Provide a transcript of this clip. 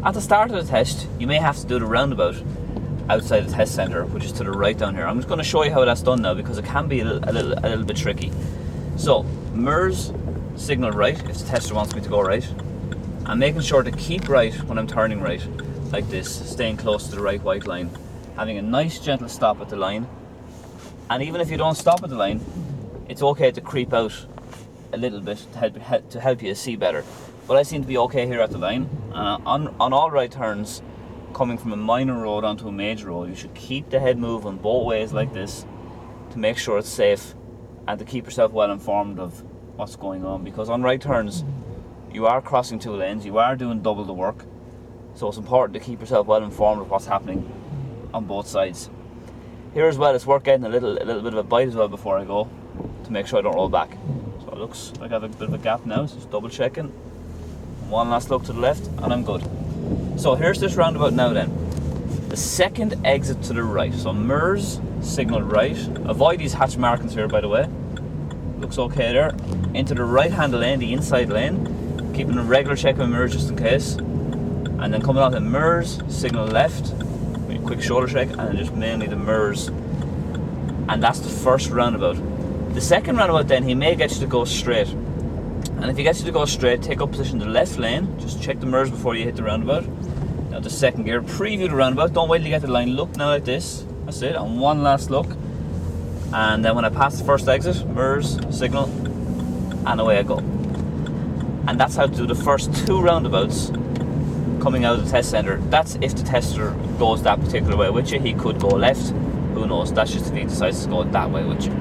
At the start of the test, you may have to do the roundabout outside the test centre, which is to the right down here. I'm just going to show you how that's done now because it can be a little bit tricky. So, MERS signal right if the tester wants me to go right. I'm making sure to keep right when I'm turning right, like this, staying close to the right white line. Having a nice gentle stop at the line. And even if you don't stop at the line, it's okay to creep out a little bit to help you see better. But I seem to be okay here at the line. On all right turns, coming from a minor road onto a major road, you should keep the head moving both ways like this to make sure it's safe and to keep yourself well informed of what's going on, because on right turns you are crossing two lanes, you are doing double the work, so it's important to keep yourself well informed of what's happening on both sides. Here as well, it's worth getting a little bit of a bite as well before I go to make sure I don't roll back. So it looks like I have a bit of a gap now, so just double checking. One last look to the left and I'm good. So here's this roundabout now then. The second exit to the right, so MERS signal right. Avoid these hatch markings here, by the way. Looks okay there. Into the right hand lane, the inside lane, keeping a regular check of MERS just in case. And then coming off the MERS signal left, with a quick shoulder check, and then just mainly the MERS. And that's the first roundabout. The second roundabout then, he may get you to go straight. And if he gets you to go straight, take up position in the left lane. Just check the MERS before you hit the roundabout. Now the second gear, preview the roundabout. Don't wait till you get to the line. Look now like this. That's it. And one last look. And then when I pass the first exit, MERS signal, and away I go. And that's how to do the first two roundabouts coming out of the test centre. That's if the tester goes that particular way with you. He could go left. Who knows? That's just if he decides to go that way with you.